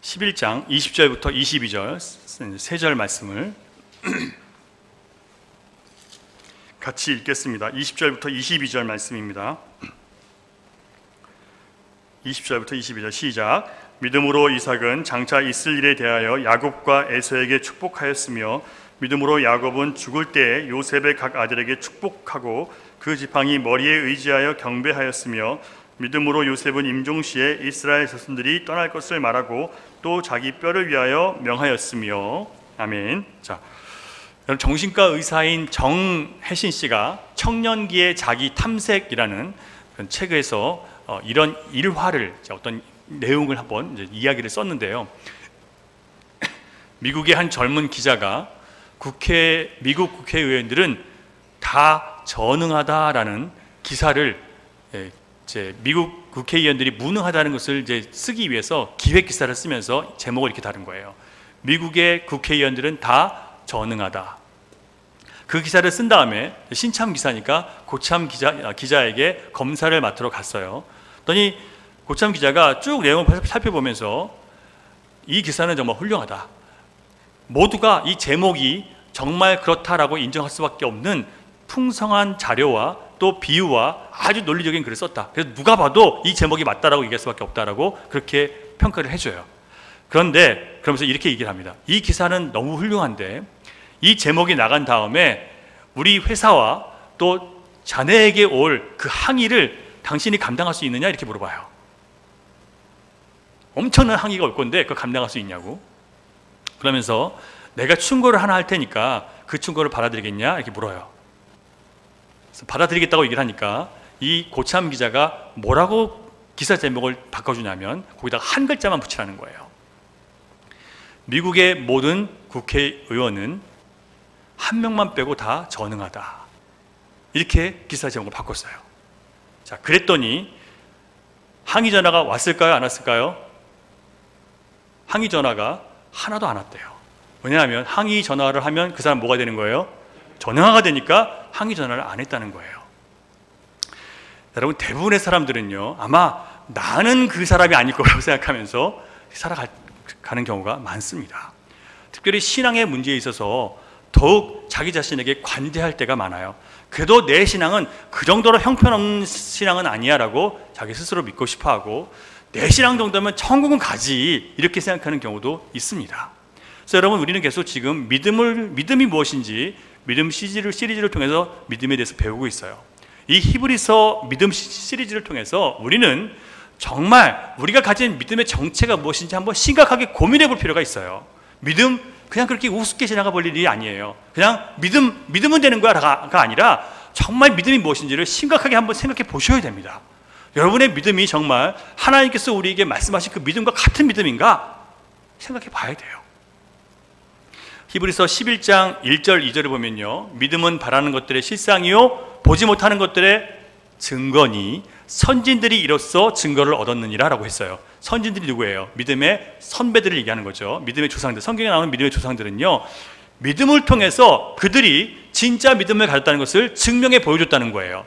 11장 20절부터 22절 세 절 말씀을 같이 읽겠습니다. 20절부터 22절 말씀입니다. 20절부터 22절 시작. 믿음으로 이삭은 장차 있을 일에 대하여 야곱과 에서에게 축복하였으며 믿음으로 야곱은 죽을 때에 요셉의 각 아들에게 축복하고 그 지팡이 머리에 의지하여 경배하였으며 믿음으로 요셉은 임종시에 이스라엘 자손들이 떠날 것을 말하고 또 자기 뼈를 위하여 명하였으며. 아멘. 자, 정신과 의사인 정혜신 씨가 청년기의 자기 탐색이라는 책에서 이런 일화를, 어떤 내용을 한번 이야기를 썼는데요. 미국의 한 젊은 기자가 미국 국회의원들은 다 전능하다라는 기사를 미국 국회의원들이 무능하다는 것을 쓰기 위해서 기획 기사를 쓰면서 제목을 이렇게 다룬 거예요. 미국의 국회의원들은 다 전능하다. 그 기사를 쓴 다음에 신참 기사니까 고참 기자에게 검사를 맡으러 갔어요. 그랬더니 고참 기자가 쭉 내용을 살펴보면서 이 기사는 정말 훌륭하다. 모두가 이 제목이 정말 그렇다라고 인정할 수밖에 없는 풍성한 자료와 또 비유와 아주 논리적인 글을 썼다. 그래서 누가 봐도 이 제목이 맞다라고 얘기할 수밖에 없다라고 그렇게 평가를 해줘요. 그런데 그러면서 이렇게 얘기를 합니다. 이 기사는 너무 훌륭한데 이 제목이 나간 다음에 우리 회사와 또 자네에게 올 그 항의를 당신이 감당할 수 있느냐 이렇게 물어봐요. 엄청난 항의가 올 건데 그거 감당할 수 있냐고. 그러면서 내가 충고를 하나 할 테니까 그 충고를 받아들이겠냐 이렇게 물어요. 그래서 받아들이겠다고 얘기를 하니까 이 고참 기자가 뭐라고 기사 제목을 바꿔주냐면 거기다가 한 글자만 붙이라는 거예요. 미국의 모든 국회의원은 한 명만 빼고 다 전능하다. 이렇게 기사 제목을 바꿨어요. 자, 그랬더니 항의 전화가 왔을까요? 안 왔을까요? 항의 전화가 하나도 안 왔대요. 왜냐하면 항의 전화를 하면 그 사람 뭐가 되는 거예요? 전능화가 되니까 항의 전화를 안 했다는 거예요. 여러분, 대부분의 사람들은요, 아마 나는 그 사람이 아닐 거라고 생각하면서 살아가는 경우가 많습니다. 특별히 신앙의 문제에 있어서 더욱 자기 자신에게 관대할 때가 많아요. 그래도 내 신앙은 그 정도로 형편없는 신앙은 아니야 라고 자기 스스로 믿고 싶어하고, 내 신앙 정도면 천국은 가지 이렇게 생각하는 경우도 있습니다. 그래서 여러분, 우리는 계속 지금 믿음이 무엇인지 믿음 시리즈를 통해서 믿음에 대해서 배우고 있어요. 이 히브리서 믿음 시리즈를 통해서 우리는 정말 우리가 가진 믿음의 정체가 무엇인지 한번 심각하게 고민해 볼 필요가 있어요. 믿음 그냥 그렇게 우습게 지나가 볼 일이 아니에요. 그냥 믿으면 되는 거야가 아니라 정말 믿음이 무엇인지를 심각하게 한번 생각해 보셔야 됩니다. 여러분의 믿음이 정말 하나님께서 우리에게 말씀하신 그 믿음과 같은 믿음인가 생각해 봐야 돼요. 히브리서 11장 1절 2절을 보면요, 믿음은 바라는 것들의 실상이요 보지 못하는 것들의 증거니 선진들이 이로써 증거를 얻었느니라 라고 했어요. 선진들이 누구예요? 믿음의 선배들을 얘기하는 거죠. 믿음의 조상들, 성경에 나오는 믿음의 조상들은요, 믿음을 통해서 그들이 진짜 믿음을 가졌다는 것을 증명해 보여줬다는 거예요.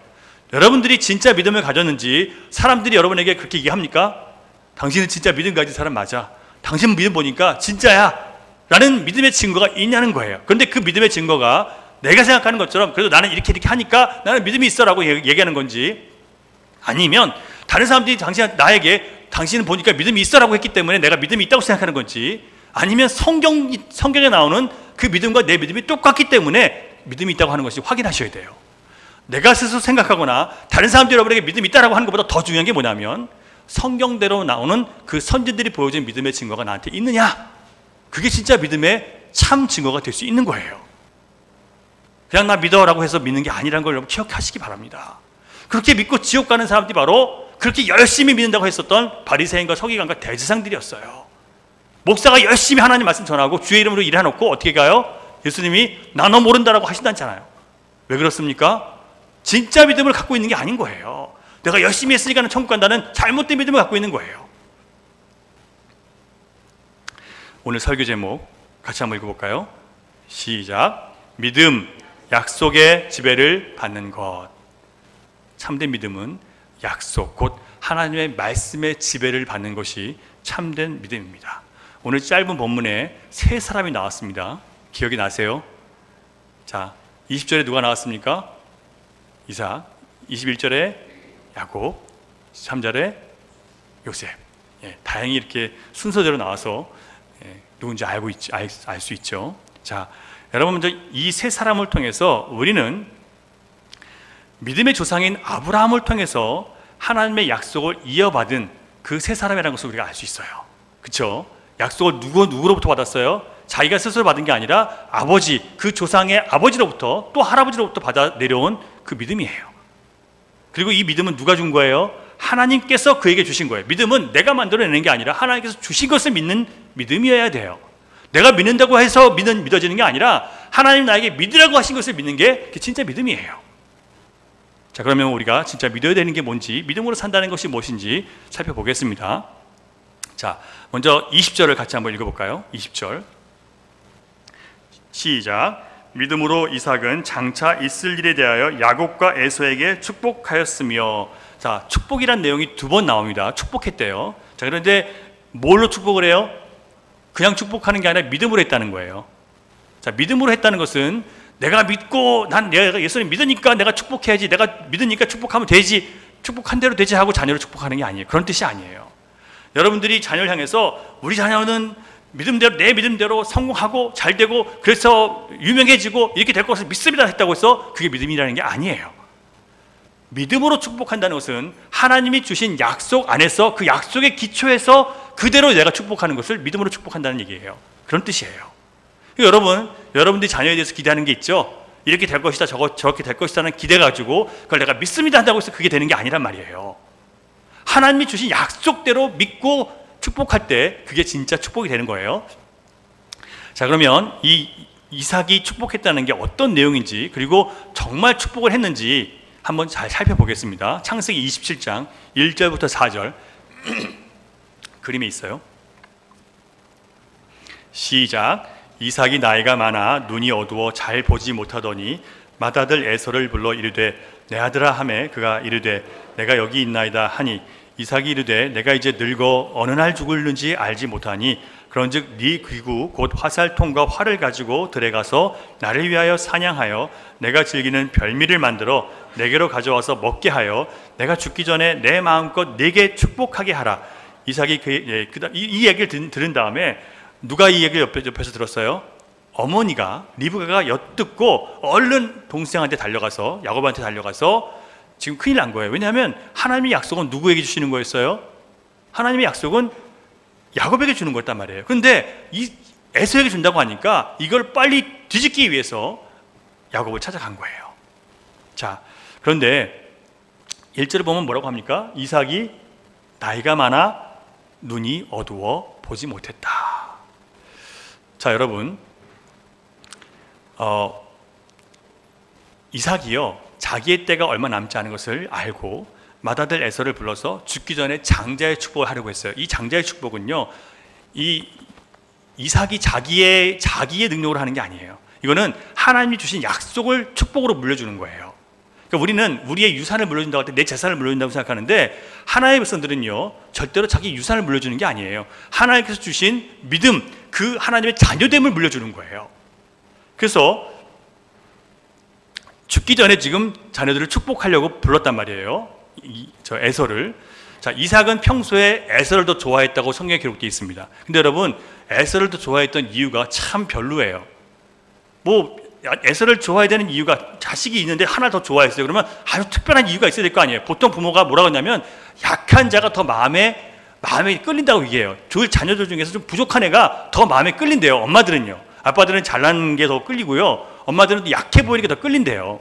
여러분들이 진짜 믿음을 가졌는지 사람들이 여러분에게 그렇게 얘기합니까? 당신은 진짜 믿음 가진 사람 맞아, 당신 믿음 보니까 진짜야 라는 믿음의 증거가 있냐는 거예요. 그런데 그 믿음의 증거가 내가 생각하는 것처럼 그래도 나는 이렇게 하니까 나는 믿음이 있어 라고 얘기하는 건지, 아니면 다른 사람들이 나에게 당신은 보니까 믿음이 있어 라고 했기 때문에 내가 믿음이 있다고 생각하는 건지, 아니면 성경에 나오는 그 믿음과 내 믿음이 똑같기 때문에 믿음이 있다고 하는 것이 확인하셔야 돼요. 내가 스스로 생각하거나 다른 사람들이 여러분에게 믿음이 있다고 하는 것보다 더 중요한 게 뭐냐면 성경대로 나오는 그 선진들이 보여준 믿음의 증거가 나한테 있느냐, 그게 진짜 믿음의 참 증거가 될 수 있는 거예요. 그냥 나 믿어라고 해서 믿는 게 아니라는 걸 여러분 기억하시기 바랍니다. 그렇게 믿고 지옥 가는 사람들이 바로 그렇게 열심히 믿는다고 했었던 바리새인과 서기관과 대제사장들이었어요. 목사가 열심히 하나님 말씀 전하고 주의 이름으로 일해놓고 어떻게 가요? 예수님이 나 너 모른다라고 하신다잖아요. 왜 그렇습니까? 진짜 믿음을 갖고 있는 게 아닌 거예요. 내가 열심히 했으니까 천국 간다는 잘못된 믿음을 갖고 있는 거예요. 오늘 설교 제목 같이 한번 읽어볼까요? 시작. 믿음, 약속의 지배를 받는 것. 참된 믿음은 약속, 곧 하나님의 말씀의 지배를 받는 것이 참된 믿음입니다. 오늘 짧은 본문에 세 사람이 나왔습니다. 기억이 나세요? 자, 20절에 누가 나왔습니까? 이삭. 21절에 야곱. 3절에 요셉. 예, 다행히 이렇게 순서대로 나와서 누군지 알 수 있죠. 자, 여러분, 먼저 이 세 사람을 통해서 우리는 믿음의 조상인 아브라함을 통해서 하나님의 약속을 이어받은 그 세 사람이라는 것을 우리가 알 수 있어요. 그렇죠? 약속을 누구로부터 받았어요? 자기가 스스로 받은 게 아니라 아버지, 그 조상의 아버지로부터, 또 할아버지로부터 받아 내려온 그 믿음이에요. 그리고 이 믿음은 누가 준 거예요? 하나님께서 그에게 주신 거예요. 믿음은 내가 만들어내는 게 아니라 하나님께서 주신 것을 믿는 믿음이어야 돼요. 내가 믿는다고 해서 믿어지는 게 아니라 하나님 나에게 믿으라고 하신 것을 믿는 게 그게 진짜 믿음이에요. 자, 그러면 우리가 진짜 믿어야 되는 게 뭔지, 믿음으로 산다는 것이 무엇인지 살펴보겠습니다. 자, 먼저 20절을 같이 한번 읽어볼까요? 20절 시작. 믿음으로 이삭은 장차 있을 일에 대하여 야곱과 에서에게 축복하였으며. 자, 축복이란 내용이 두 번 나옵니다. 축복했대요. 자, 그런데 뭘로 축복을 해요? 그냥 축복하는 게 아니라 믿음으로 했다는 거예요. 자, 믿음으로 했다는 것은 내가 믿고 내가 예수님 믿으니까 내가 축복해야지, 내가 믿으니까 축복하면 되지, 축복한 대로 되지 하고 자녀를 축복하는 게 아니에요. 그런 뜻이 아니에요. 여러분들이 자녀를 향해서 우리 자녀는 믿음대로, 내 믿음대로 성공하고 잘되고 그래서 유명해지고 이렇게 될 것을 믿습니다 했다고 해서 그게 믿음이라는 게 아니에요. 믿음으로 축복한다는 것은 하나님이 주신 약속 안에서 그 약속의 기초에서 그대로 내가 축복하는 것을 믿음으로 축복한다는 얘기예요. 그런 뜻이에요. 여러분들이 자녀에 대해서 기대하는 게 있죠. 이렇게 될 것이다, 저렇게 될 것이다는 기대 가지고 그걸 내가 믿습니다 한다고 해서 그게 되는 게 아니란 말이에요. 하나님이 주신 약속대로 믿고 축복할 때 그게 진짜 축복이 되는 거예요. 자, 그러면 이 이삭이 축복했다는 게 어떤 내용인지, 그리고 정말 축복을 했는지 한번 잘 살펴보겠습니다. 창세기 27장 1절부터 4절 그림에 있어요. 시작. 이삭이 나이가 많아 눈이 어두워 잘 보지 못하더니 맏아들 에서를 불러 이르되 내 아들아 하매 그가 이르되 내가 여기 있나이다 하니 이삭이 이르되 내가 이제 늙어 어느 날 죽을는지 알지 못하니 그런즉 네 귀구 곧 화살통과 활을 가지고 들에 가서 나를 위하여 사냥하여 내가 즐기는 별미를 만들어 내게로 가져와서 먹게 하여 내가 죽기 전에 내 마음껏 내게 축복하게 하라. 이삭이 이 얘기를 들은 다음에 누가 이 얘기를 옆에서 들었어요? 어머니가, 리브가가 엿듣고 얼른 동생한테 달려가서, 야곱한테 달려가서 지금 큰일 난 거예요. 왜냐하면 하나님의 약속은 누구에게 주시는 거였어요? 하나님의 약속은 야곱에게 주는 거였단 말이에요. 그런데 이 에서에게 준다고 하니까 이걸 빨리 뒤집기 위해서 야곱을 찾아간 거예요. 자, 그런데 1절에 보면 뭐라고 합니까? 이삭이 나이가 많아 눈이 어두워 보지 못했다. 자, 여러분, 이삭이요, 자기의 때가 얼마 남지 않은 것을 알고 맏아들 에서를 불러서 죽기 전에 장자의 축복을 하려고 했어요. 이 장자의 축복은요, 이 이삭이 자기의 능력으로 하는 게 아니에요. 이거는 하나님이 주신 약속을 축복으로 물려주는 거예요. 그러니까 우리는 우리의 유산을 물려준다고 할 때 내 재산을 물려준다고 생각하는데 하나님의 백성들은요, 절대로 자기 유산을 물려주는 게 아니에요. 하나님께서 주신 믿음, 그 하나님의 자녀됨을 물려주는 거예요. 그래서 죽기 전에 지금 자녀들을 축복하려고 불렀단 말이에요. 저 에서를. 자, 이삭은 평소에 에서를 더 좋아했다고 성경에 기록되어 있습니다. 근데 여러분, 에서를 더 좋아했던 이유가 참 별로예요. 에서를 좋아해야 되는 이유가, 자식이 있는데 하나 더 좋아했어요. 그러면 아주 특별한 이유가 있어야 될 거 아니에요. 보통 부모가 뭐라고 하냐면 약한 자가 더 마음에 끌린다고 얘기해요. 자녀들 중에서 좀 부족한 애가 더 마음에 끌린대요. 엄마들은요. 아빠들은 잘난 게 더 끌리고요, 엄마들은 약해 보이는 게 더 끌린대요.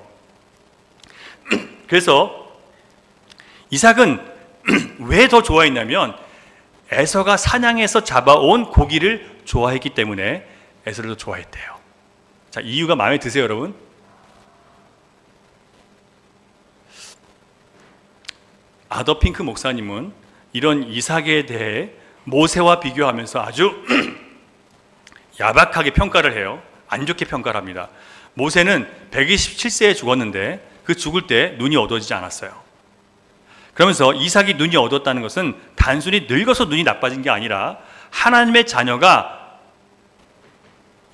그래서 이삭은 왜 더 좋아했냐면 에서가 사냥해서 잡아온 고기를 좋아했기 때문에 에서를 더 좋아했대요. 자, 이유가 마음에 드세요, 여러분? 아더 핑크 목사님은 이런 이삭에 대해 모세와 비교하면서 아주 야박하게 평가를 해요. 안 좋게 평가를 합니다. 모세는 127세에 죽었는데 그 죽을 때 눈이 어두워지지 않았어요. 그러면서 이삭이 눈이 어두웠다는 것은 단순히 늙어서 눈이 나빠진 게 아니라 하나님의 자녀가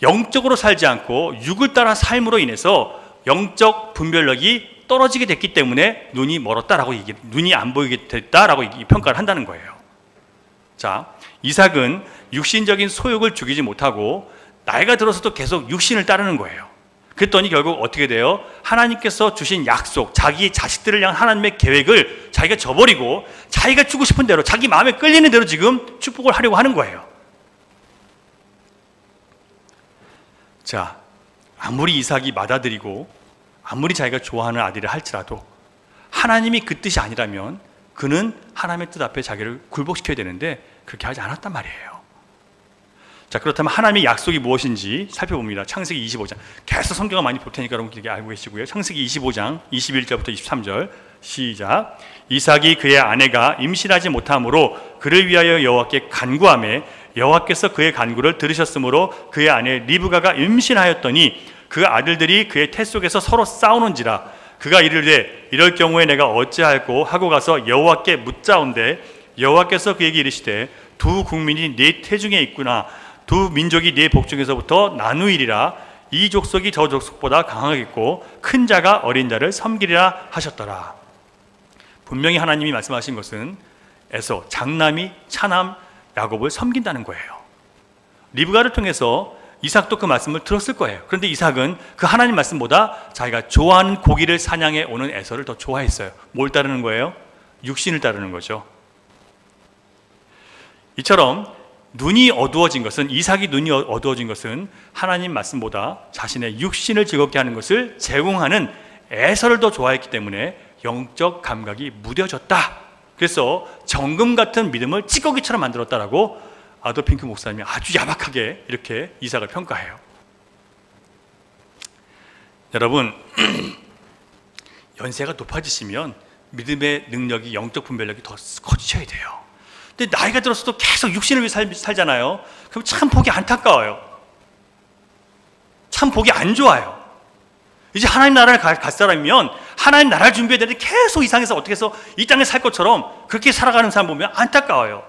영적으로 살지 않고 육을 따라 삶으로 인해서 영적 분별력이 떨어지게 됐기 때문에 눈이 멀었다라고 눈이 안 보이게 됐다라고 평가를 한다는 거예요. 자, 이삭은 육신적인 소욕을 죽이지 못하고 나이가 들어서도 계속 육신을 따르는 거예요. 그랬더니 결국 어떻게 돼요? 하나님께서 주신 약속, 자기 자식들을 향한 하나님의 계획을 자기가 저버리고 자기가 주고 싶은 대로, 자기 마음에 끌리는 대로 지금 축복을 하려고 하는 거예요. 자, 아무리 이삭이 맏아들이고 아무리 자기가 좋아하는 아들을 할지라도 하나님이 그 뜻이 아니라면 그는 하나님의 뜻 앞에 자기를 굴복시켜야 되는데 그렇게 하지 않았단 말이에요. 자, 그렇다면 하나님의 약속이 무엇인지 살펴봅니다. 창세기 25장. 계속 성경을 많이 볼 테니까 여러분 길게 알고 계시고요. 창세기 25장 21절부터 23절 시작. 이삭이 그의 아내가 임신하지 못함으로 그를 위하여 여호와께 간구하매 여호와께서 그의 간구를 들으셨으므로 그의 아내 리브가가 임신하였더니 그 아들들이 그의 태 속에서 서로 싸우는지라. 그가 이르되 이럴 경우에 내가 어찌할꼬 하고 가서 여호와께 묻자온대 여호와께서 그에게 이르시되 두 국민이 네 태중에 있구나. 두 민족이 네 복중에서부터 나누이리라. 이 족속이 저 족속보다 강하겠고 큰 자가 어린 자를 섬기리라 하셨더라. 분명히 하나님이 말씀하신 것은 에서 장남이 차남 야곱을 섬긴다는 거예요. 리브가를 통해서 이삭도 그 말씀을 들었을 거예요. 그런데 이삭은 그 하나님 말씀보다 자기가 좋아하는 고기를 사냥해 오는 에서를 더 좋아했어요. 뭘 따르는 거예요? 육신을 따르는 거죠. 이처럼 눈이 어두워진 것은, 이삭이 눈이 어두워진 것은 하나님 말씀보다 자신의 육신을 즐겁게 하는 것을 제공하는 에서를 더 좋아했기 때문에 영적 감각이 무뎌졌다. 그래서 정금 같은 믿음을 찌꺼기처럼 만들었다라고 아도핑크 목사님이 아주 야박하게 이렇게 이삭을 평가해요. 여러분, 연세가 높아지시면 믿음의 능력이, 영적 분별력이 더 커지셔야 돼요. 근데 나이가 들어서도 계속 육신을 위해 살잖아요. 그럼 참 보기 안타까워요. 참 보기 안 좋아요. 이제 하나님 나라를 갈 사람이면 하나님 나라를 준비해야 되는데 계속 이 상에서 어떻게 해서 이 땅에 살 것처럼 그렇게 살아가는 사람 보면 안타까워요.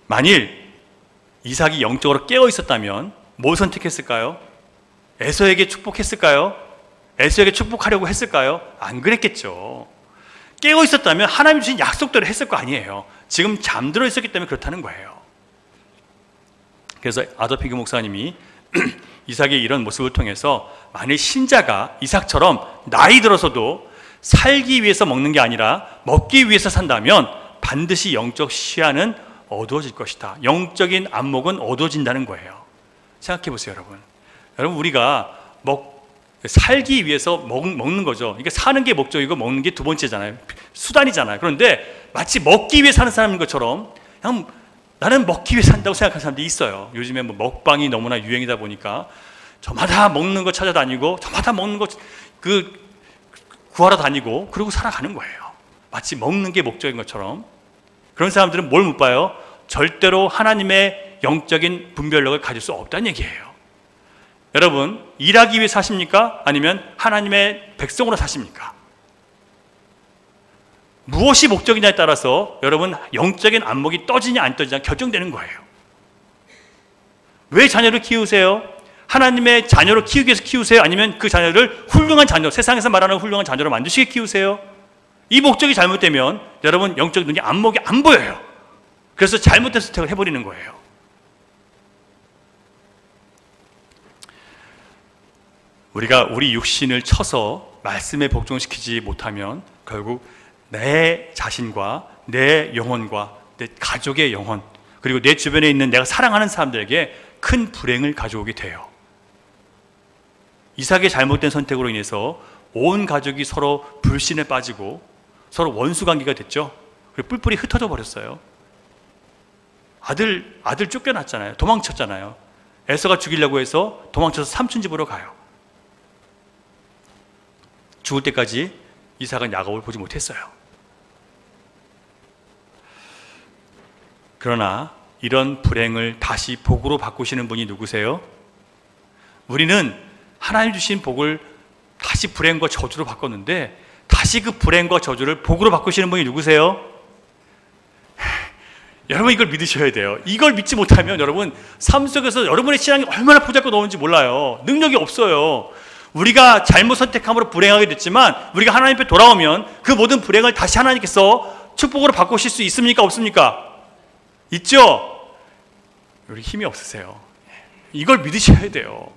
만일 이삭이 영적으로 깨어 있었다면 뭘 선택했을까요? 에서에게 축복했을까요? 에서에게 축복하려고 했을까요? 안 그랬겠죠. 깨어 있었다면 하나님 주신 약속대로 했을 거 아니에요. 지금 잠들어 있었기 때문에 그렇다는 거예요. 그래서 아도핑크 목사님이 이삭의 이런 모습을 통해서 만일 신자가 이삭처럼 나이 들어서도 살기 위해서 먹는 게 아니라 먹기 위해서 산다면 반드시 영적 시야는 어두워질 것이다. 영적인 안목은 어두워진다는 거예요. 생각해 보세요, 여러분. 여러분, 우리가 살기 위해서 먹는 거죠. 그러니까 사는 게 목적이고 먹는 게 두 번째잖아요. 수단이잖아요. 그런데 마치 먹기 위해 사는 사람인 것처럼 그냥 나는 먹기 위해 산다고 생각하는 사람들이 있어요. 요즘에 뭐 먹방이 너무나 유행이다 보니까 저마다 먹는 거 찾아다니고 저마다 먹는 거 구하러 다니고 그러고 살아가는 거예요. 마치 먹는 게 목적인 것처럼. 그런 사람들은 뭘 못 봐요? 절대로 하나님의 영적인 분별력을 가질 수 없다는 얘기예요. 여러분, 일하기 위해 사십니까? 아니면 하나님의 백성으로 사십니까? 무엇이 목적이냐에 따라서 여러분 영적인 안목이 떠지냐 안 떠지냐 결정되는 거예요. 왜 자녀를 키우세요? 하나님의 자녀로 키우기 위해서 키우세요? 아니면 그 자녀를 훌륭한 자녀, 세상에서 말하는 훌륭한 자녀로 만드시게 키우세요? 이 목적이 잘못되면 여러분 영적 눈이 안목이 안 보여요. 그래서 잘못된 선택을 해버리는 거예요. 우리가 우리 육신을 쳐서 말씀에 복종시키지 못하면 결국 내 자신과 내 영혼과 내 가족의 영혼, 그리고 내 주변에 있는 내가 사랑하는 사람들에게 큰 불행을 가져오게 돼요. 이삭의 잘못된 선택으로 인해서 온 가족이 서로 불신에 빠지고 서로 원수관계가 됐죠. 그리고 뿔뿔이 흩어져 버렸어요. 아들 쫓겨났잖아요. 도망쳤잖아요. 에서가 죽이려고 해서 도망쳐서 삼촌 집으로 가요. 죽을 때까지 이삭은 야곱을 보지 못했어요. 그러나 이런 불행을 다시 복으로 바꾸시는 분이 누구세요? 우리는 하나님 주신 복을 다시 불행과 저주로 바꿨는데 다시 그 불행과 저주를 복으로 바꾸시는 분이 누구세요? 여러분 이걸 믿으셔야 돼요. 이걸 믿지 못하면 여러분 삶 속에서 여러분의 신앙이 얼마나 보잘것없는지 몰라요. 능력이 없어요. 우리가 잘못 선택함으로 불행하게 됐지만 우리가 하나님 앞에 돌아오면 그 모든 불행을 다시 하나님께서 축복으로 바꾸실 수 있습니까? 없습니까? 있죠? 우리 힘이 없으세요. 이걸 믿으셔야 돼요.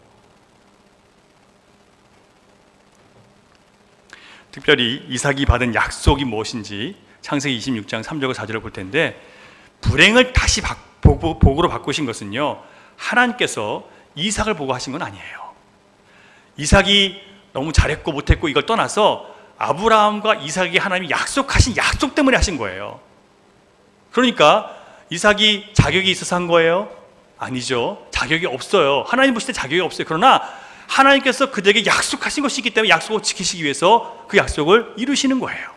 특별히 이삭이 받은 약속이 무엇인지 창세기 26장 3절과 4절을 볼 텐데, 불행을 다시 복으로 바꾸신 것은요, 하나님께서 이삭을 보고 하신 건 아니에요. 이삭이 너무 잘했고 못했고 이걸 떠나서 아브라함과 이삭에게 하나님이 약속하신 약속 때문에 하신 거예요. 그러니까 이삭이 자격이 있어서 한 거예요? 아니죠. 자격이 없어요. 하나님 보실 때 자격이 없어요. 그러나 하나님께서 그들에게 약속하신 것이기 때문에 약속을 지키시기 위해서 그 약속을 이루시는 거예요.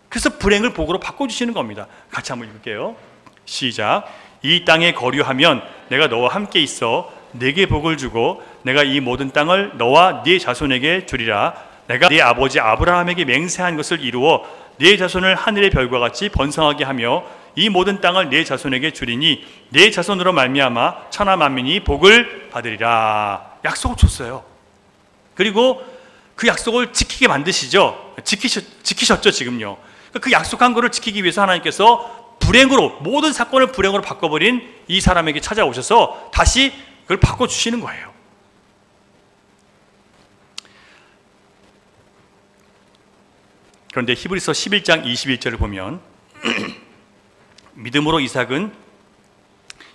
그래서 불행을 복으로 바꿔주시는 겁니다. 같이 한번 읽을게요. 시작. 이 땅에 거류하면 내가 너와 함께 있어 네게 복을 주고 내가 이 모든 땅을 너와 네 자손에게 주리라. 내가 네 아버지 아브라함에게 맹세한 것을 이루어 네 자손을 하늘의 별과 같이 번성하게 하며 이 모든 땅을 네 자손에게 주리니 네 자손으로 말미암아 천하 만민이 복을 받으리라. 약속을 줬어요. 그리고 그 약속을 지키게 만드시죠. 지키셨죠 지금요. 그 약속한 것을 지키기 위해서 하나님께서 불행으로, 모든 사건을 불행으로 바꿔버린 이 사람에게 찾아오셔서 다시 그걸 바꿔주시는 거예요. 그런데 히브리서 11장 21절을 보면 믿음으로 이삭은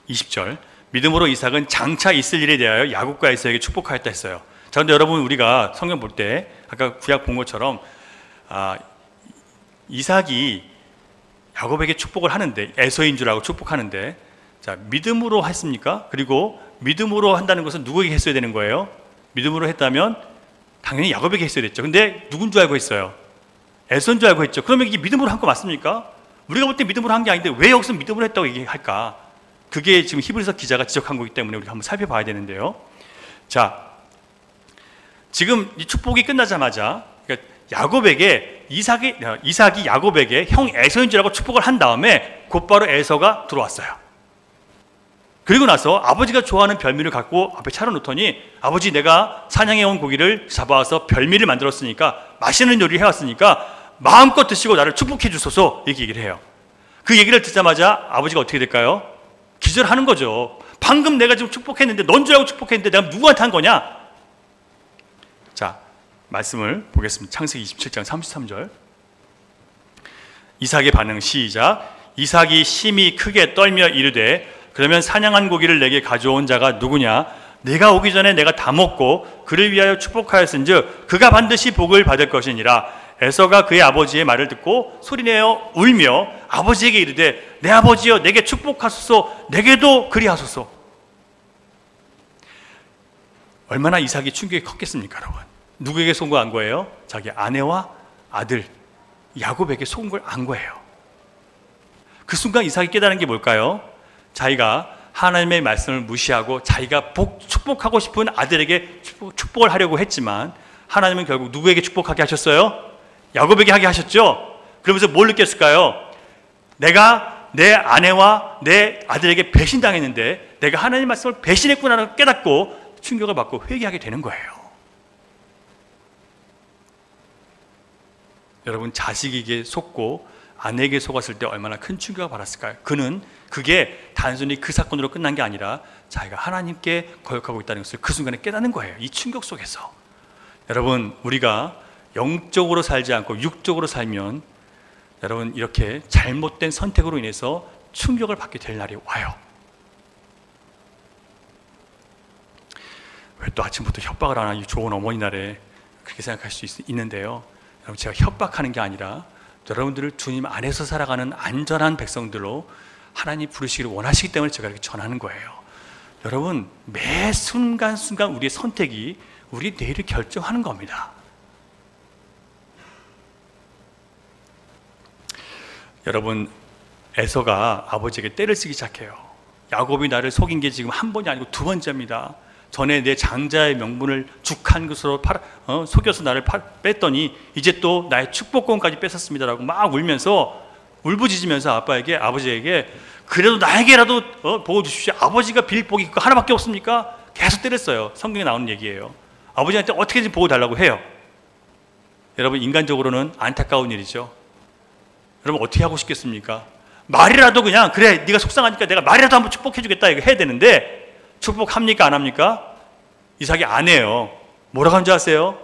20절, 믿음으로 이삭은 장차 있을 일에 대하여 야곱과 에서에게 축복하였다 했어요. 자, 그런데 여러분 우리가 성경 볼 때 아까 구약 본 것처럼 이삭이 야곱에게 축복을 하는데, 에서인 줄 알고 축복하는데, 자, 믿음으로 했습니까? 그리고 믿음으로 한다는 것은 누구에게 했어야 되는 거예요? 믿음으로 했다면 당연히 야곱에게 했어야 됐죠. 근데 누군 줄 알고 했어요? 에서인 줄 알고 했죠. 그러면 이게 믿음으로 한 거 맞습니까? 우리가 볼 때 믿음으로 한 게 아닌데 왜 여기서 믿음으로 했다고 얘기할까? 그게 지금 히브리서 기자가 지적한 거기 때문에 우리가 한번 살펴봐야 되는데요. 자, 지금 이 축복이 끝나자마자 이삭이 야곱에게 형 에서인 줄 알고 축복을 한 다음에 곧바로 에서가 들어왔어요. 그리고 나서 아버지가 좋아하는 별미를 갖고 앞에 차려놓더니, 아버지 내가 사냥해온 고기를 잡아와서 별미를 만들었으니까, 맛있는 요리를 해왔으니까 마음껏 드시고 나를 축복해 주소서, 이렇게 얘기를 해요. 그 얘기를 듣자마자 아버지가 어떻게 될까요? 기절하는 거죠. 방금 내가 지금 축복했는데, 넌 줄 알고 축복했는데 내가 누구한테 한 거냐? 자, 말씀을 보겠습니다. 창세기 27장 33절. 이삭의 반응 시작. 이삭이 심히 크게 떨며 이르되 그러면 사냥한 고기를 내게 가져온 자가 누구냐? 내가 오기 전에 내가 다 먹고 그를 위하여 축복하였은즉 그가 반드시 복을 받을 것이니라. 에서가 그의 아버지의 말을 듣고 소리내어 울며 아버지에게 이르되 내 아버지여 내게 축복하소서, 내게도 그리하소서. 얼마나 이삭이 충격이 컸겠습니까, 여러분? 누구에게 속은 거예요? 자기 아내와 아들 야곱에게 속은 걸 안 거예요. 그 순간 이삭이 깨달은 게 뭘까요? 자기가 하나님의 말씀을 무시하고 자기가 축복하고 싶은 아들에게 축복을 하려고 했지만 하나님은 결국 누구에게 축복하게 하셨어요? 야곱에게 하게 하셨죠? 그러면서 뭘 느꼈을까요? 내가 내 아내와 내 아들에게 배신당했는데 내가 하나님의 말씀을 배신했구나라고 깨닫고 충격을 받고 회개하게 되는 거예요. 여러분, 자식에게 속고 아내에게 속았을 때 얼마나 큰 충격을 받았을까요? 그게 단순히 그 사건으로 끝난 게 아니라 자기가 하나님께 거역하고 있다는 것을 그 순간에 깨닫는 거예요. 이 충격 속에서. 여러분, 우리가 영적으로 살지 않고 육적으로 살면 여러분 이렇게 잘못된 선택으로 인해서 충격을 받게 될 날이 와요. 왜 또 아침부터 협박을 하나, 이 좋은 어머니 날에 그렇게 생각할 수 있는데요. 여러분, 제가 협박하는 게 아니라 여러분들을 주님 안에서 살아가는 안전한 백성들로 하나님 부르시기를 원하시기 때문에 제가 이렇게 전하는 거예요. 여러분, 매 순간순간 우리의 선택이 우리 내일을 결정하는 겁니다. 여러분, 에서가 아버지에게 떼를 쓰기 시작해요. 야곱이 나를 속인 게 지금 한 번이 아니고 두 번째입니다. 전에 내 장자의 명분을 죽한 것으로 속여서 나를 뺐더니 이제 또 나의 축복권까지 뺏었습니다라고 막 울면서 울부짖으면서 아버지에게 그래도 나에게라도 복을 주십시오. 아버지가 빌 복이 그거 하나밖에 없습니까? 계속 때렸어요. 성경에 나오는 얘기예요. 아버지한테 어떻게든 복을 달라고 해요. 여러분, 인간적으로는 안타까운 일이죠. 여러분, 어떻게 하고 싶겠습니까? 말이라도 그냥, 그래 네가 속상하니까 내가 말이라도 한번 축복해 주겠다 이거 해야 되는데, 축복합니까 안 합니까? 이삭이 안 해요. 뭐라고 하는지 아세요?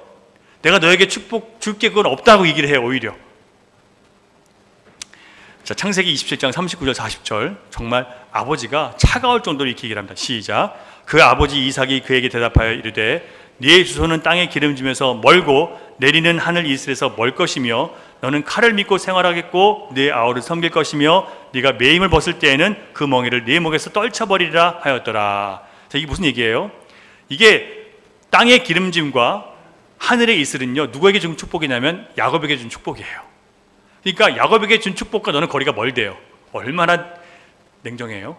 내가 너에게 축복 줄게 그건 없다고 얘기를 해요. 오히려. 자, 창세기 27장 39절 40절, 정말 아버지가 차가울 정도로 이렇게 얘기를 합니다. 시작. 그 아버지 이삭이 그에게 대답하여 이르되 네 주소는 땅에 기름짐에서 멀고 내리는 하늘 이슬에서 멀 것이며 너는 칼을 믿고 생활하겠고 네 아우를 섬길 것이며 네가 매임을 벗을 때에는 그 멍에를 네 목에서 떨쳐버리리라 하였더라. 자, 이게 무슨 얘기예요? 이게 땅의 기름짐과 하늘의 이슬은요, 누구에게 준 축복이냐면 야곱에게 준 축복이에요. 그러니까 야곱에게 준 축복과 너는 거리가 멀대요. 얼마나 냉정해요?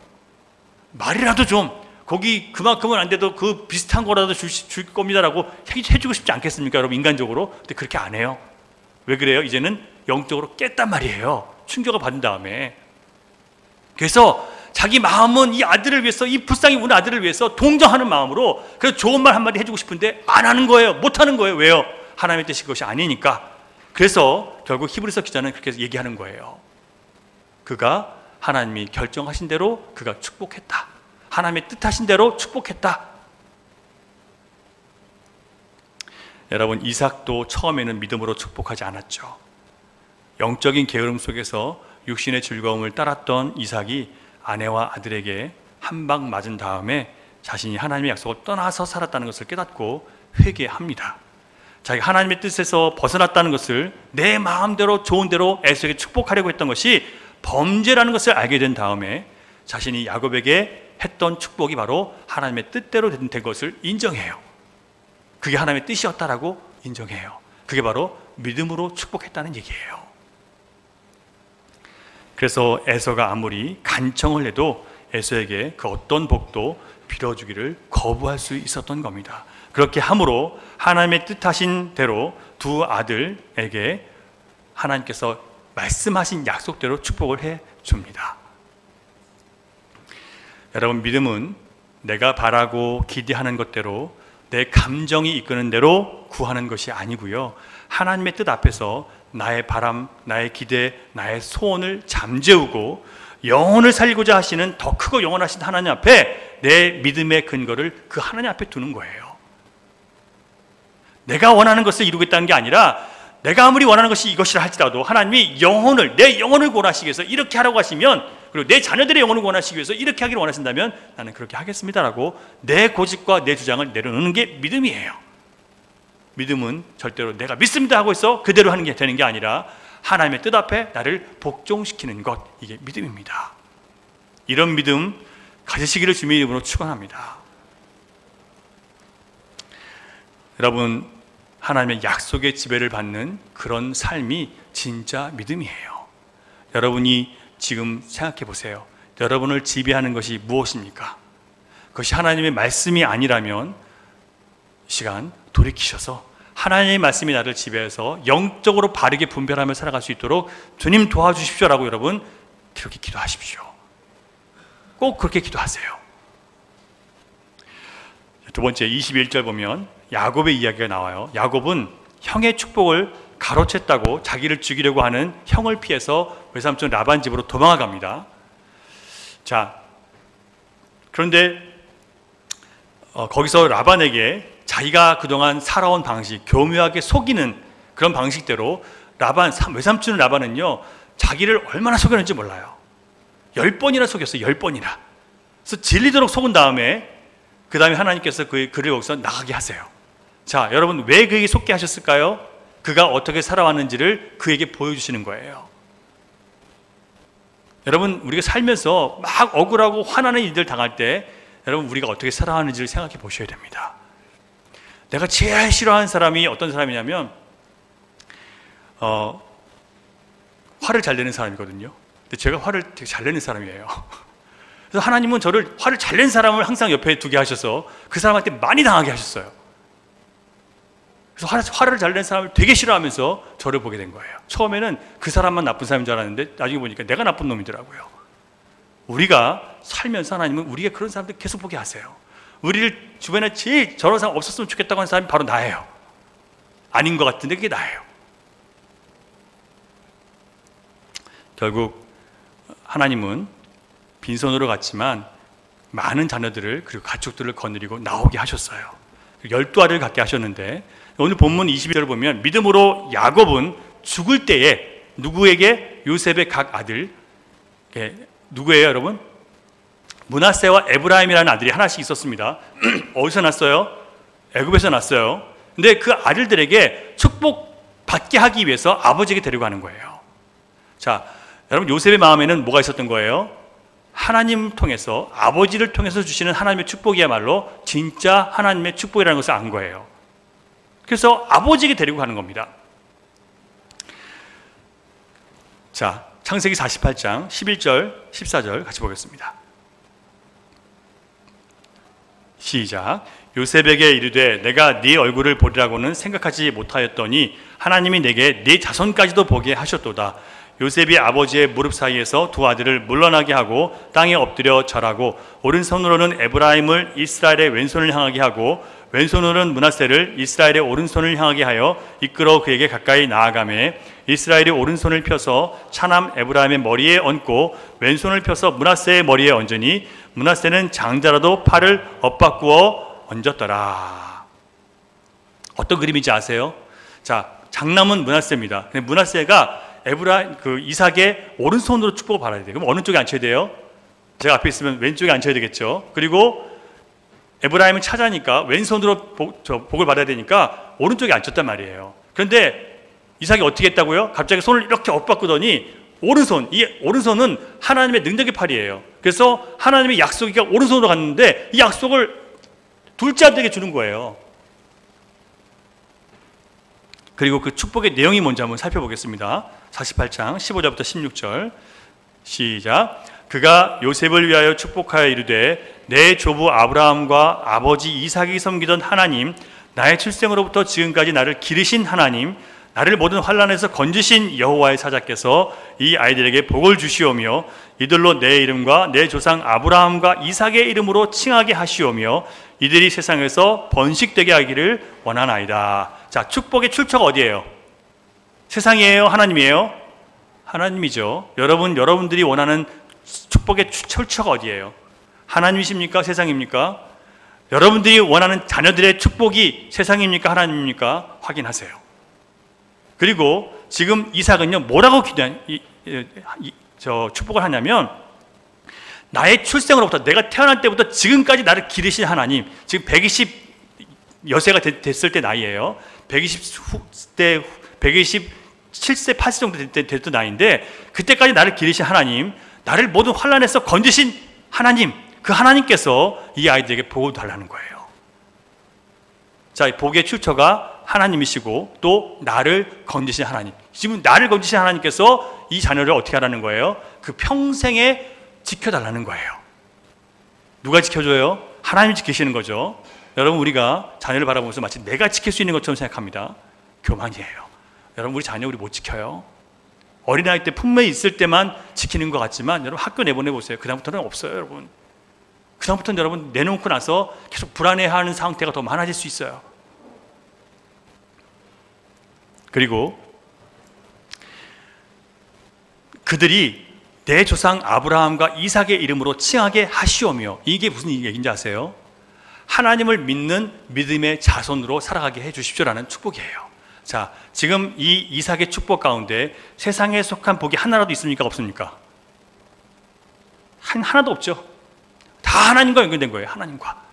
말이라도 좀 거기 그만큼은 안 돼도 그 비슷한 거라도 줄 겁니다라고 해주고 싶지 않겠습니까? 여러분, 인간적으로. 근데 그렇게 안 해요. 왜 그래요? 이제는 영적으로 깼단 말이에요. 충격을 받은 다음에. 그래서 자기 마음은 이 아들을 위해서, 이 불쌍히 우는 아들을 위해서 동정하는 마음으로 그래서 좋은 말 한마디 해주고 싶은데 안 하는 거예요. 못 하는 거예요. 왜요? 하나님의 뜻이 그것이 아니니까. 그래서 결국 히브리서 기자는 그렇게 얘기하는 거예요. 그가 하나님이 결정하신 대로 그가 축복했다. 하나님의 뜻하신 대로 축복했다. 여러분, 이삭도 처음에는 믿음으로 축복하지 않았죠. 영적인 게으름 속에서 육신의 즐거움을 따랐던 이삭이 아내와 아들에게 한 방 맞은 다음에 자신이 하나님의 약속을 떠나서 살았다는 것을 깨닫고 회개합니다. 자기가 하나님의 뜻에서 벗어났다는 것을 내 마음대로 좋은 대로 에서에게 축복하려고 했던 것이 범죄라는 것을 알게 된 다음에 자신이 야곱에게 했던 축복이 바로 하나님의 뜻대로 된 것을 인정해요. 그게 하나님의 뜻이었다라고 인정해요. 그게 바로 믿음으로 축복했다는 얘기예요. 그래서 에서가 아무리 간청을 해도 에서에게 그 어떤 복도 빌어주기를 거부할 수 있었던 겁니다. 그렇게 함으로 하나님의 뜻하신 대로 두 아들에게 하나님께서 말씀하신 약속대로 축복을 해 줍니다. 여러분, 믿음은 내가 바라고 기대하는 것대로 내 감정이 이끄는 대로 구하는 것이 아니고요, 하나님의 뜻 앞에서 나의 바람, 나의 기대, 나의 소원을 잠재우고 영혼을 살리고자 하시는 더 크고 영원하신 하나님 앞에 내 믿음의 근거를 그 하나님 앞에 두는 거예요. 내가 원하는 것을 이루겠다는 게 아니라 내가 아무리 원하는 것이 이것이라 할지라도 하나님이 내 영혼을 원하시기 위해서 이렇게 하라고 하시면, 그리고 내 자녀들의 영혼을 원하시기 위해서 이렇게 하기를 원하신다면 나는 그렇게 하겠습니다라고 내 고집과 내 주장을 내려놓는 게 믿음이에요. 믿음은 절대로 내가 믿습니다 하고 있어 그대로 하는 게 되는 게 아니라 하나님의 뜻 앞에 나를 복종시키는 것, 이게 믿음입니다. 이런 믿음 가지시기를 주님의 이름으로 축원합니다. 여러분, 하나님의 약속의 지배를 받는 그런 삶이 진짜 믿음이에요. 여러분이 지금 생각해 보세요. 여러분을 지배하는 것이 무엇입니까? 그것이 하나님의 말씀이 아니라면 이 시간 돌이키셔서 하나님의 말씀이 나를 지배해서 영적으로 바르게 분별하며 살아갈 수 있도록 주님 도와주십시오라고 여러분 그렇게 기도하십시오. 꼭 그렇게 기도하세요. 두 번째 21절 보면 야곱의 이야기가 나와요. 야곱은 형의 축복을 가로챘다고 자기를 죽이려고 하는 형을 피해서 외삼촌 라반 집으로 도망갑니다. 자, 그런데 거기서 라반에게 자기가 그동안 살아온 방식, 교묘하게 속이는 그런 방식대로 외삼촌 라반은요, 자기를 얼마나 속였는지 몰라요. 10번이나 속였어요. 10번이나. 그래서 질리도록 속은 다음에 그 다음에 하나님께서 그를 여기서 나가게 하세요. 자, 여러분, 왜 그에게 속게 하셨을까요? 그가 어떻게 살아왔는지를 그에게 보여주시는 거예요. 여러분, 우리가 살면서 막 억울하고 화나는 일들 당할 때 여러분, 우리가 어떻게 살아왔는지를 생각해 보셔야 됩니다. 내가 제일 싫어하는 사람이 어떤 사람이냐면 화를 잘 내는 사람이거든요. 근데 제가 화를 되게 잘 내는 사람이에요. 그래서 하나님은 저를 화를 잘 내는 사람을 항상 옆에 두게 하셔서 그 사람한테 많이 당하게 하셨어요. 그래서 화를 잘 내는 사람을 되게 싫어하면서 저를 보게 된 거예요. 처음에는 그 사람만 나쁜 사람인 줄 알았는데 나중에 보니까 내가 나쁜 놈이더라고요. 우리가 살면서 하나님은 우리가 그런 사람들 계속 보게 하세요. 우리를 주변에 제일 저런 사람 없었으면 좋겠다고 하는 사람이 바로 나예요. 아닌 것 같은데 그게 나예요. 결국 하나님은 빈손으로 갔지만 많은 자녀들을 그리고 가축들을 거느리고 나오게 하셨어요. 12알을 갖게 하셨는데 오늘 본문 22절을 보면 믿음으로 야곱은 죽을 때에 누구에게? 요셉의 각 아들, 누구예요 여러분? 므낫세와 에브라임이라는 아들이 하나씩 있었습니다. 어디서 났어요? 애굽에서 났어요. 근데 그 아들들에게 축복 받게 하기 위해서 아버지에게 데려가는 거예요. 자, 여러분 요셉의 마음에는 뭐가 있었던 거예요? 하나님 통해서, 아버지를 통해서 주시는 하나님의 축복이야말로 진짜 하나님의 축복이라는 것을 안 거예요. 그래서 아버지에게 데리고 가는 겁니다. 자, 창세기 48장 11절 14절 같이 보겠습니다. 시작. 요셉에게 이르되 내가 네 얼굴을 보리라고는 생각하지 못하였더니 하나님이 내게 네 자손까지도 보게 하셨도다. 요셉이 아버지의 무릎 사이에서 두 아들을 물러나게 하고 땅에 엎드려 절하고 오른손으로는 에브라임을 이스라엘의 왼손을 향하게 하고 왼손으로는 므낫세를 이스라엘의 오른손을 향하게 하여 이끌어 그에게 가까이 나아가매 이스라엘이 오른손을 펴서 차남 에브라임의 머리에 얹고 왼손을 펴서 므낫세의 머리에 얹으니 므낫세는 장자라도 팔을 엇바꾸어 얹었더라. 어떤 그림인지 아세요? 자, 장남은 므낫세입니다. 근데 므낫세가 이삭의 오른손으로 축복을 받아야 돼요. 그럼 어느 쪽에 앉혀야 돼요? 제가 앞에 있으면 왼쪽에 앉혀야 되겠죠. 그리고 에브라임은 차자니까 왼손으로 복을 받아야 되니까 오른쪽에 앉혔단 말이에요. 그런데 이삭이 어떻게 했다고요? 갑자기 손을 이렇게 엇바꾸더니 이 오른손은 하나님의 능력의 팔이에요. 그래서 하나님의 약속이 오른손으로 갔는데 이 약속을 둘째 아들에게 주는 거예요. 그리고 그 축복의 내용이 뭔지 한번 살펴보겠습니다. 48장 15절부터 16절 시작. 그가 요셉을 위하여 축복하여 이르되 내 조부 아브라함과 아버지 이삭이 섬기던 하나님, 나의 출생으로부터 지금까지 나를 기르신 하나님, 나를 모든 환난에서 건지신 여호와의 사자께서 이 아이들에게 복을 주시오며 이들로 내 이름과 내 조상 아브라함과 이삭의 이름으로 칭하게 하시오며 이들이 세상에서 번식되게 하기를 원하나이다. 자, 축복의 출처가 어디예요? 세상이에요? 하나님이에요? 하나님이죠. 여러분들이 원하는 축복의 출처가 어디예요? 하나님이십니까? 세상입니까? 여러분들이 원하는 자녀들의 축복이 세상입니까? 하나님입니까? 확인하세요. 그리고 지금 이삭은요, 뭐라고 축복을 하냐면 나의 출생으로부터, 내가 태어날 때부터 지금까지 나를 기르신 하나님, 지금 120여세가 됐을 때 나이예요. 127세, 8세 정도 됐던 나이인데 그때까지 나를 기르신 하나님, 나를 모든 환난에서 건지신 하나님, 그 하나님께서 이 아이들에게 복을 달라는 거예요. 자, 복의 출처가 하나님이시고 또 나를 건지신 하나님, 지금 나를 건지신 하나님께서 이 자녀를 어떻게 하라는 거예요? 그 평생에 지켜달라는 거예요. 누가 지켜줘요? 하나님이 지키시는 거죠. 여러분, 우리가 자녀를 바라보면서 마치 내가 지킬 수 있는 것처럼 생각합니다. 교만이에요. 여러분, 우리 자녀 우리 못 지켜요. 어린아이 때 품매에 있을 때만 지키는 것 같지만 여러분 학교 내보내보세요. 그 다음부터는 없어요. 여러분, 그 다음부터는 여러분 내놓고 나서 계속 불안해하는 상태가 더 많아질 수 있어요. 그리고 그들이 내 조상 아브라함과 이삭의 이름으로 칭하게 하시오며, 이게 무슨 얘기인지 아세요? 하나님을 믿는 믿음의 자손으로 살아가게 해 주십시오라는 축복이에요. 자, 지금 이 이삭의 축복 가운데 세상에 속한 복이 하나라도 있습니까? 없습니까? 하나도 없죠. 다 하나님과 연결된 거예요. 하나님과.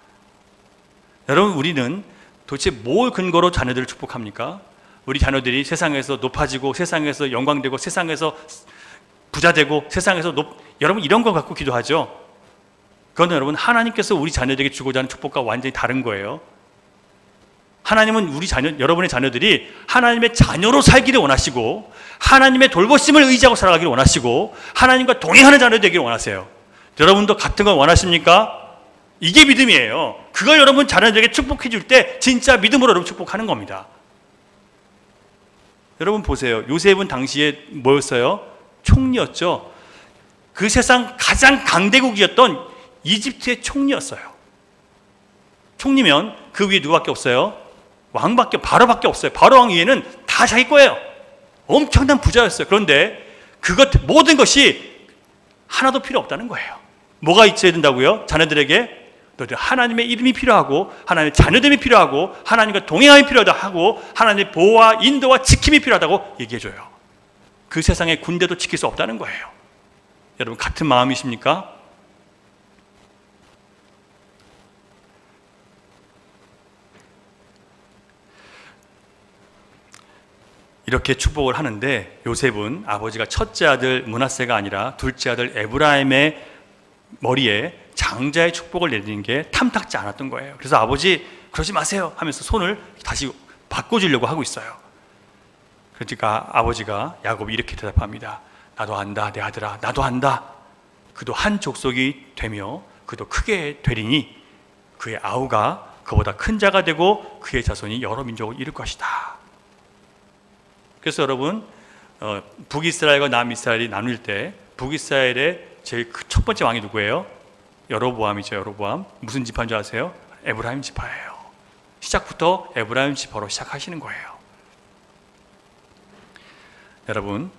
여러분, 우리는 도대체 뭘 근거로 자녀들을 축복합니까? 우리 자녀들이 세상에서 높아지고 세상에서 영광되고 세상에서 부자되고 세상에서 여러분 이런 거 갖고 기도하죠. 그건 여러분 하나님께서 우리 자녀들에게 주고자 하는 축복과 완전히 다른 거예요. 하나님은 여러분의 자녀들이 하나님의 자녀로 살기를 원하시고 하나님의 돌보심을 의지하고 살아가기를 원하시고 하나님과 동행하는 자녀 되기를 원하세요. 여러분도 같은 걸 원하십니까? 이게 믿음이에요. 그걸 여러분 자녀들에게 축복해 줄 때 진짜 믿음으로 여러분 축복하는 겁니다. 여러분 보세요. 요셉은 당시에 뭐였어요? 총리였죠. 그 세상 가장 강대국이었던 이집트의 총리였어요. 총리면 그 위에 누구밖에 없어요? 바로밖에 없어요. 바로 왕 위에는 다 자기 거예요. 엄청난 부자였어요. 그런데 모든 것이 하나도 필요 없다는 거예요. 뭐가 있어야 된다고요? 자녀들에게 너희들 하나님의 이름이 필요하고 하나님의 자녀됨이 필요하고 하나님과 동행함이 필요하다고 하나님의 보호와 인도와 지킴이 필요하다고 얘기해줘요. 그 세상의 군대도 지킬 수 없다는 거예요. 여러분 같은 마음이십니까? 이렇게 축복을 하는데 요셉은 아버지가 첫째 아들 므낫세가 아니라 둘째 아들 에브라임의 머리에 장자의 축복을 내리는 게 탐탁지 않았던 거예요. 그래서 아버지 그러지 마세요 하면서 손을 다시 바꿔주려고 하고 있어요. 그러니까 아버지가 야곱이 이렇게 대답합니다. 나도 안다 내 아들아, 나도 안다. 그도 한 족속이 되며 그도 크게 되리니 그의 아우가 그보다 큰 자가 되고 그의 자손이 여러 민족을 이룰 것이다. 그래서 여러분 북이스라엘과 남이스라엘이 나눌 때 북이스라엘의 제일 첫 번째 왕이 누구예요? 여로보암이죠. 여로보암. 무슨 지파인 줄 아세요? 에브라임 지파예요. 시작부터 에브라임 지파로 시작하시는 거예요. 여러분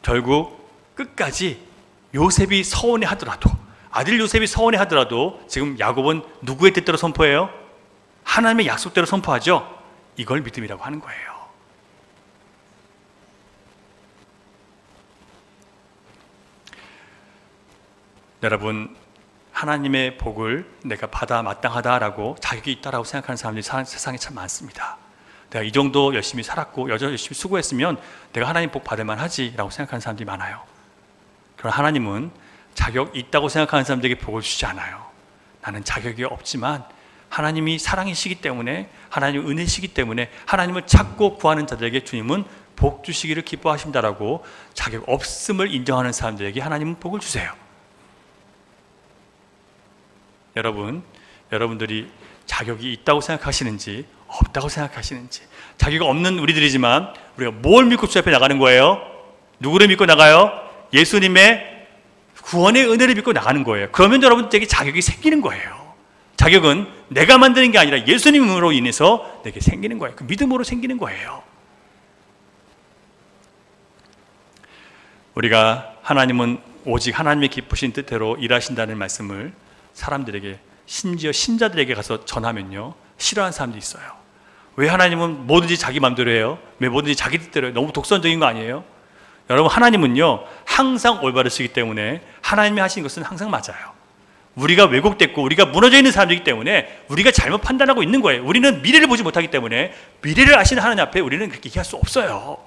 결국 끝까지 요셉이 서운해 하더라도 아들 요셉이 서운해 하더라도 지금 야곱은 누구의 뜻대로 선포해요? 하나님의 약속대로 선포하죠. 이걸 믿음이라고 하는 거예요. 여러분 하나님의 복을 내가 받아 마땅하다라고 자격이 있다라고 생각하는 사람들이 세상에 참 많습니다. 내가 이 정도 열심히 살았고 열심히 수고했으면 내가 하나님 복 받을 만하지라고 생각하는 사람들이 많아요. 그러나 하나님은 자격 있다고 생각하는 사람들에게 복을 주지 않아요. 나는 자격이 없지만 하나님이 사랑이시기 때문에 하나님 은혜시기 때문에 하나님을 찾고 구하는 자들에게 주님은 복 주시기를 기뻐하신다라고 자격 없음을 인정하는 사람들에게 하나님은 복을 주세요. 여러분들이 자격이 있다고 생각하시는지 없다고 생각하시는지. 자격이 없는 우리들이지만 우리가 뭘 믿고 주 앞에 나가는 거예요? 누구를 믿고 나가요? 예수님의 구원의 은혜를 믿고 나가는 거예요. 그러면 여러분들에게 자격이 생기는 거예요. 자격은 내가 만드는 게 아니라 예수님으로 인해서 내게 생기는 거예요. 그 믿음으로 생기는 거예요. 우리가 하나님은 오직 하나님의 기쁘신 뜻대로 일하신다는 말씀을 사람들에게 심지어 신자들에게 가서 전하면요 싫어하는 사람들이 있어요. 왜 하나님은 뭐든지 자기 마음대로 해요? 왜 뭐든지 자기 뜻대로 해요? 너무 독선적인 거 아니에요? 여러분 하나님은요 항상 올바르시기 때문에 하나님이 하신 것은 항상 맞아요. 우리가 왜곡됐고 우리가 무너져 있는 사람이기 때문에 우리가 잘못 판단하고 있는 거예요. 우리는 미래를 보지 못하기 때문에 미래를 아시는 하나님 앞에 우리는 그렇게 얘기할 수 없어요.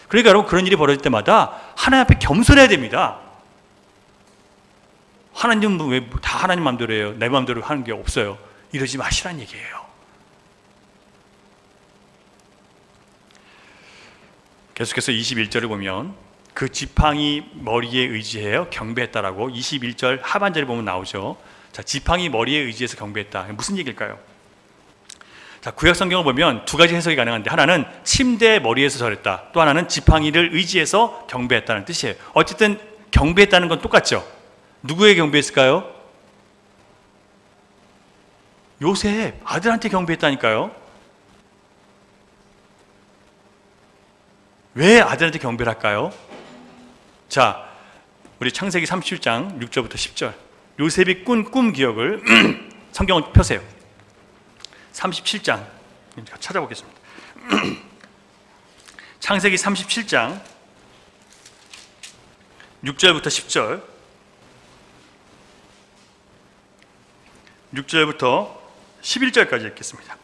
그러니까 여러분 그런 일이 벌어질 때마다 하나님 앞에 겸손해야 됩니다. 하나님은 왜 다 하나님 마음대로 해요? 내 마음대로 하는 게 없어요. 이러지 마시라는 얘기예요. 계속해서 21절을 보면 그 지팡이 머리에 의지해요 경배했다라고 21절 하반절에 보면 나오죠. 자, 지팡이 머리에 의지해서 경배했다. 무슨 얘기일까요? 자, 구약 성경을 보면 두 가지 해석이 가능한데 하나는 침대 머리에서 절했다. 또 하나는 지팡이를 의지해서 경배했다는 뜻이에요. 어쨌든 경배했다는 건 똑같죠. 누구에게 경배했을까요? 요셉 아들한테 경배했다니까요. 왜 아들한테 경배를 할까요? 자, 우리 창세기 37장 6절부터 10절 요셉이 꾼 꿈 기억을 성경을 펴세요. 37장 찾아보겠습니다. 창세기 37장 6절부터 10절 6절부터 11절까지 읽겠습니다.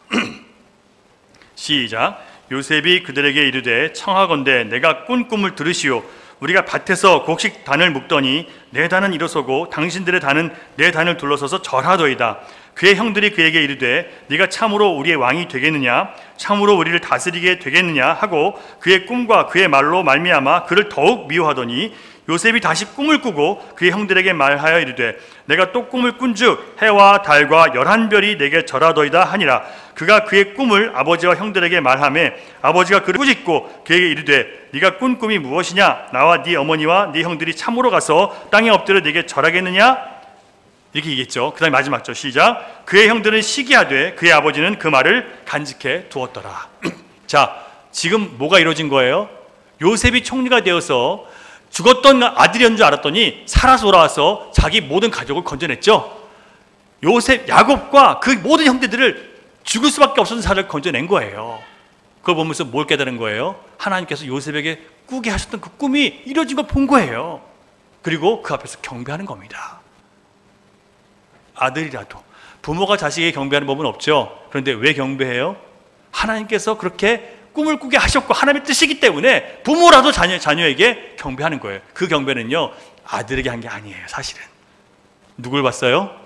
시작. 요셉이 그들에게 이르되 청하건대 내가 꾼 꿈을 들으시오. 우리가 밭에서 곡식 단을 묶더니 내 단은 일어서고 당신들의 단은 내 단을 둘러서서 절하더이다. 그의 형들이 그에게 이르되 네가 참으로 우리의 왕이 되겠느냐 참으로 우리를 다스리게 되겠느냐 하고 그의 꿈과 그의 말로 말미암아 그를 더욱 미워하더니 요셉이 다시 꿈을 꾸고 그의 형들에게 말하여 이르되 내가 또 꿈을 꾼즉 해와 달과 11별이 내게 절하더이다 하니라. 그가 그의 꿈을 아버지와 형들에게 말하매 아버지가 그를 꾸짖고 그에게 이르되 네가 꾼 꿈이 무엇이냐? 나와 네 어머니와 네 형들이 참으로 가서 땅에 엎드려 네게 절하겠느냐? 이렇게 얘기했죠. 그 다음에 마지막 절 시작. 그의 형들은 시기하되 그의 아버지는 그 말을 간직해 두었더라. 자, 지금 뭐가 이루어진 거예요? 요셉이 총리가 되어서 죽었던 아들이었는 줄 알았더니 살아서 돌아와서 자기 모든 가족을 건져냈죠. 요셉, 야곱과 그 모든 형제들을 죽을 수밖에 없었던 사람을 건져낸 거예요. 그걸 보면서 뭘 깨달은 거예요? 하나님께서 요셉에게 꾸게 하셨던 그 꿈이 이루어진 걸 본 거예요. 그리고 그 앞에서 경배하는 겁니다. 아들이라도 부모가 자식에게 경배하는 법은 없죠. 그런데 왜 경배해요? 하나님께서 그렇게 꿈을 꾸게 하셨고 하나님의 뜻이기 때문에 부모라도 자녀에게 경배하는 거예요. 그 경배는요, 아들에게 한 게 아니에요. 사실은 누굴 봤어요?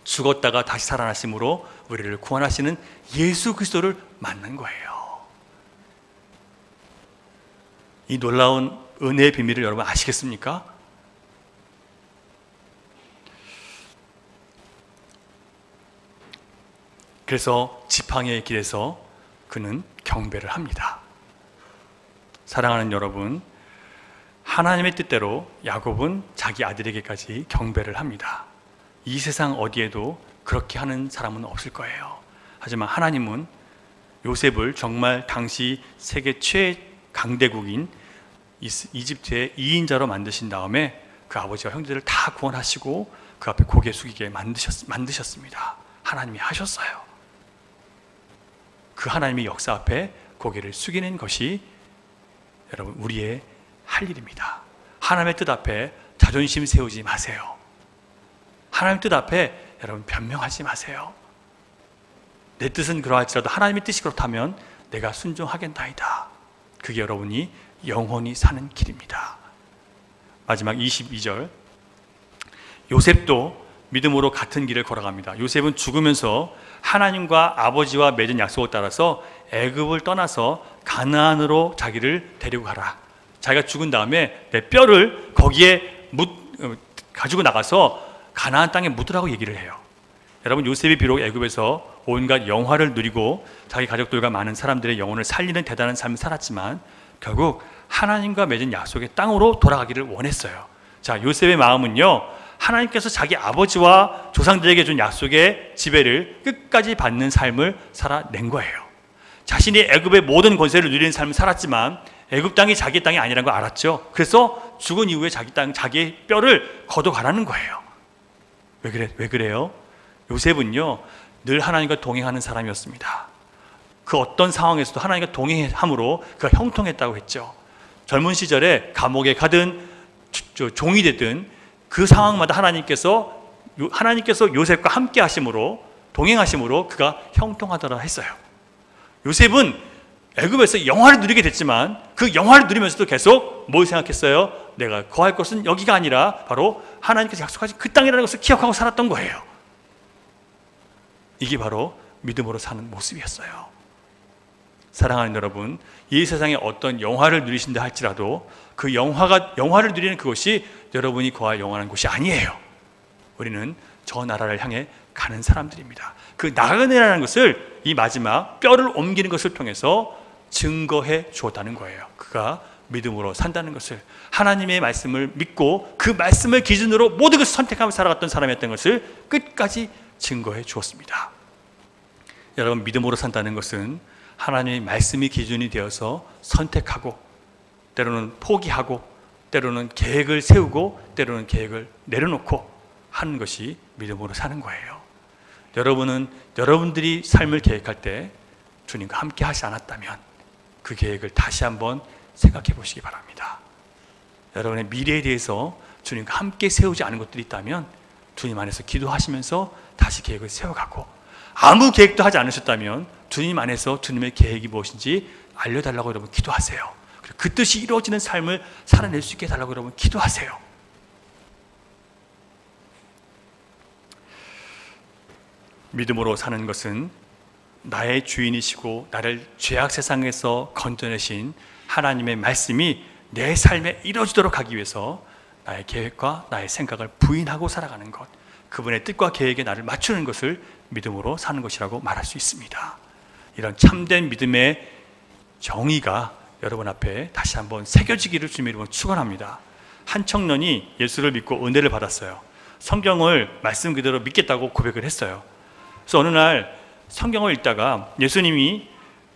죽었다가 다시 살아나심으로 우리를 구원하시는 예수 그리스도를 만난 거예요. 이 놀라운 은혜의 비밀을 여러분 아시겠습니까? 그래서 지팡이의 길에서 그는 경배를 합니다. 사랑하는 여러분, 하나님의 뜻대로 야곱은 자기 아들에게까지 경배를 합니다. 이 세상 어디에도 그렇게 하는 사람은 없을 거예요. 하지만 하나님은 요셉을 정말 당시 세계 최강대국인 이집트의 2인자로 만드신 다음에 그 아버지와 형제들을 다 구원하시고 그 앞에 고개 숙이게 만드셨습니다. 하나님이 하셨어요. 그 하나님의 역사 앞에 고개를 숙이는 것이 여러분 우리의 할 일입니다. 하나님의 뜻 앞에 자존심 세우지 마세요. 하나님의 뜻 앞에 여러분 변명하지 마세요. 내 뜻은 그러할지라도 하나님의 뜻이 그렇다면 내가 순종하겠나이다. 그게 여러분이 영원히 사는 길입니다. 마지막 22절, 요셉도 믿음으로 같은 길을 걸어갑니다. 요셉은 죽으면서 하나님과 아버지와 맺은 약속을 따라서 애굽을 떠나서 가나안으로 자기를 데리고 가라. 자기가 죽은 다음에 내 뼈를 거기에 가지고 나가서 가나안 땅에 묻으라고 얘기를 해요. 여러분, 요셉이 비록 애굽에서 온갖 영화를 누리고 자기 가족들과 많은 사람들의 영혼을 살리는 대단한 삶을 살았지만 결국 하나님과 맺은 약속의 땅으로 돌아가기를 원했어요. 자, 요셉의 마음은요, 하나님께서 자기 아버지와 조상들에게 준 약속의 지배를 끝까지 받는 삶을 살아낸 거예요. 자신이 애굽의 모든 권세를 누리는 삶을 살았지만 애굽 땅이 자기 땅이 아니라는 걸 알았죠. 그래서 죽은 이후에 자기 땅, 자기의 뼈를 거둬가라는 거예요. 왜 그래요? 요셉은요, 늘 하나님과 동행하는 사람이었습니다. 그 어떤 상황에서도 하나님과 동행함으로 그가 형통했다고 했죠. 젊은 시절에 감옥에 가든 종이 되든 그 상황마다 하나님께서 요셉과 함께 하심으로, 동행하심으로 그가 형통하더라 했어요. 요셉은 애굽에서 영화를 누리게 됐지만 그 영화를 누리면서도 계속 뭘 생각했어요? 내가 거할 것은 여기가 아니라 바로 하나님께서 약속하신 그 땅이라는 것을 기억하고 살았던 거예요. 이게 바로 믿음으로 사는 모습이었어요. 사랑하는 여러분, 이 세상에 어떤 영화를 누리신다 할지라도 그 영화를 누리는 그것이 여러분이 거할 영원한 곳이 아니에요. 우리는 저 나라를 향해 가는 사람들입니다. 그 나그네라는 것을 이 마지막 뼈를 옮기는 것을 통해서 증거해 주었다는 거예요. 그가 믿음으로 산다는 것을, 하나님의 말씀을 믿고 그 말씀을 기준으로 모든 것을 선택하며 살아갔던 사람이었던 것을 끝까지 증거해 주었습니다. 여러분, 믿음으로 산다는 것은 하나님의 말씀이 기준이 되어서 선택하고 때로는 포기하고 때로는 계획을 세우고 때로는 계획을 내려놓고 하는 것이 믿음으로 사는 거예요. 여러분은 여러분들이 삶을 계획할 때 주님과 함께 하지 않았다면 그 계획을 다시 한번 생각해 보시기 바랍니다. 여러분의 미래에 대해서 주님과 함께 세우지 않은 것들이 있다면 주님 안에서 기도하시면서 다시 계획을 세워가고, 아무 계획도 하지 않으셨다면 주님 안에서 주님의 계획이 무엇인지 알려달라고 여러분 기도하세요. 그 뜻이 이루어지는 삶을 살아낼 수 있게 해달라고 여러분 기도하세요. 믿음으로 사는 것은 나의 주인이시고 나를 죄악 세상에서 건져내신 하나님의 말씀이 내 삶에 이루어지도록 하기 위해서 나의 계획과 나의 생각을 부인하고 살아가는 것, 그분의 뜻과 계획에 나를 맞추는 것을 믿음으로 사는 것이라고 말할 수 있습니다. 이런 참된 믿음의 정의가 여러분 앞에 다시 한번 새겨지기를 주님의 이름으로 축원합니다. 한 청년이 예수를 믿고 은혜를 받았어요. 성경을 말씀 그대로 믿겠다고 고백을 했어요. 그래서 어느 날 성경을 읽다가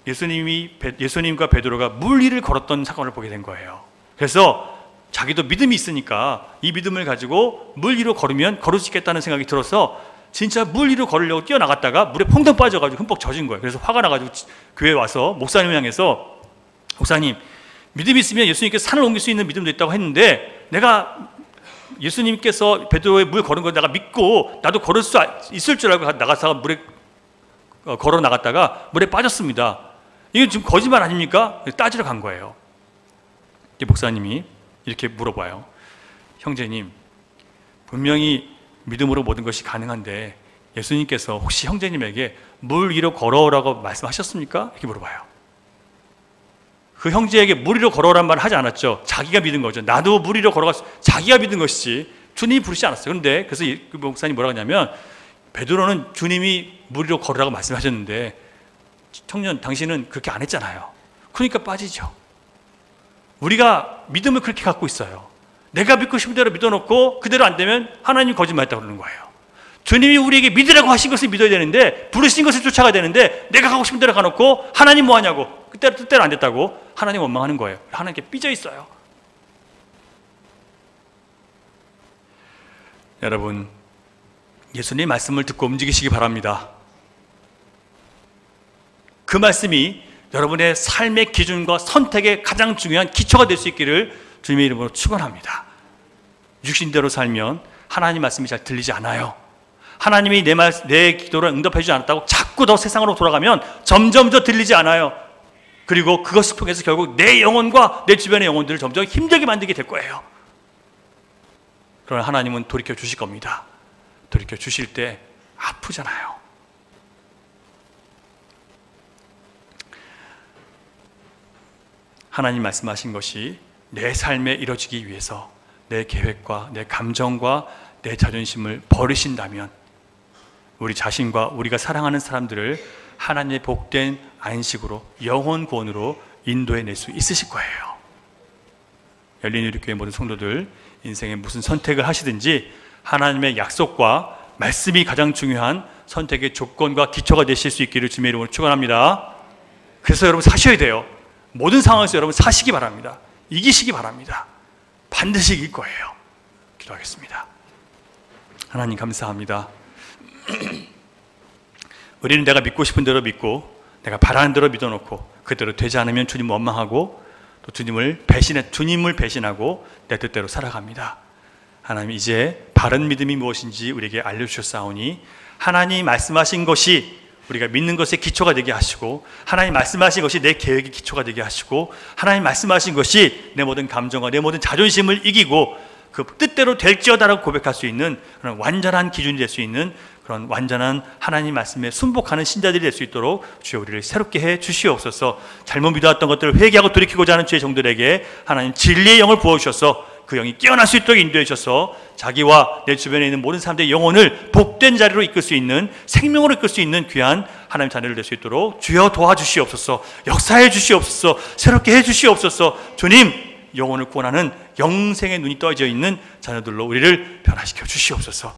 예수님과 베드로가 물 위를 걸었던 사건을 보게 된 거예요. 그래서 자기도 믿음이 있으니까 이 믿음을 가지고 물 위로 걸으면 걸을 수 있겠다는 생각이 들어서 진짜 물 위로 걸으려고 뛰어나갔다가 물에 퐁당 빠져가지고 흠뻑 젖은 거예요. 그래서 화가 나가지고 교회에 와서 목사님을 향해서, 목사님, 믿음이 있으면 예수님께서 산을 옮길 수 있는 믿음도 있다고 했는데, 내가 예수님께서 베드로의 물 걸은 거 내가 믿고 나도 걸을 수 있을 줄 알고 나가서 물에 걸어 나갔다가 물에 빠졌습니다. 이게 지금 거짓말 아닙니까? 따지러 간 거예요. 목사님이 이렇게 물어봐요. 형제님, 분명히 믿음으로 모든 것이 가능한데 예수님께서 혹시 형제님에게 물 위로 걸어오라고 말씀하셨습니까? 이렇게 물어봐요. 그 형제에게 물 위로 걸어오란 말을 하지 않았죠. 자기가 믿은 거죠. 나도 물 위로 걸어갔어. 자기가 믿은 것이지 주님이 부르시지 않았어요. 그런데 그래서 그 목사님 뭐라고 하냐면, 베드로는 주님이 물 위로 걸으라고 말씀하셨는데 청년 당신은 그렇게 안 했잖아요. 그러니까 빠지죠. 우리가 믿음을 그렇게 갖고 있어요. 내가 믿고 싶은 대로 믿어놓고 그대로 안 되면 하나님 거짓말했다고 그러는 거예요. 주님이 우리에게 믿으라고 하신 것을 믿어야 되는데, 부르신 것을 쫓아가야 되는데 내가 가고 싶은 대로 가놓고 하나님 뭐 하냐고, 그때로 뜻대로 안 됐다고 하나님 원망하는 거예요. 하나님께 삐져 있어요. 여러분, 예수님 말씀을 듣고 움직이시기 바랍니다. 그 말씀이 여러분의 삶의 기준과 선택의 가장 중요한 기초가 될 수 있기를 주님의 이름으로 축원합니다. 육신대로 살면 하나님 말씀이 잘 들리지 않아요. 하나님이 내 기도를 응답해 주지 않았다고 자꾸 더 세상으로 돌아가면 점점 더 들리지 않아요. 그리고 그것을 통해서 결국 내 영혼과 내 주변의 영혼들을 점점 힘들게 만들게 될 거예요. 그러나 하나님은 돌이켜 주실 겁니다. 돌이켜 주실 때 아프잖아요. 하나님 말씀하신 것이 내 삶에 이루어지기 위해서 내 계획과 내 감정과 내 자존심을 버리신다면 우리 자신과 우리가 사랑하는 사람들을 하나님의 복된 안식으로, 영혼 구원으로 인도해낼 수 있으실 거예요. 열린우리교회 모든 성도들, 인생에 무슨 선택을 하시든지 하나님의 약속과 말씀이 가장 중요한 선택의 조건과 기초가 되실 수 있기를 주님의 이름으로 축원합니다. 그래서 여러분 사셔야 돼요. 모든 상황에서 여러분 사시기 바랍니다. 이기시기 바랍니다. 반드시 이길 거예요. 기도하겠습니다. 하나님 감사합니다. 우리는 내가 믿고 싶은 대로 믿고 내가 바라는 대로 믿어놓고 그대로 되지 않으면 주님 원망하고 또 주님을 배신하고 내 뜻대로 살아갑니다. 하나님, 이제 바른 믿음이 무엇인지 우리에게 알려주셨사오니 하나님 말씀하신 것이 우리가 믿는 것의 기초가 되게 하시고, 하나님 말씀하신 것이 내 계획의 기초가 되게 하시고, 하나님 말씀하신 것이 내 모든 감정과 내 모든 자존심을 이기고 그 뜻대로 될지어다라고 고백할 수 있는 그런 완전한 기준이 될 수 있는 그런 완전한 하나님 말씀에 순복하는 신자들이 될 수 있도록 주여 우리를 새롭게 해 주시옵소서. 잘못 믿어왔던 것들을 회개하고 돌이키고자 하는 주의 종들에게 하나님 진리의 영을 부어주셔서 그 영이 깨어날 수 있도록 인도해 주셔서 자기와 내 주변에 있는 모든 사람들의 영혼을 복된 자리로 이끌 수 있는, 생명으로 이끌 수 있는 귀한 하나님 자녀를 될 수 있도록 주여 도와주시옵소서. 역사해 주시옵소서. 새롭게 해 주시옵소서. 주님, 영혼을 구원하는 영생의 눈이 떠져 있는 자녀들로 우리를 변화시켜 주시옵소서.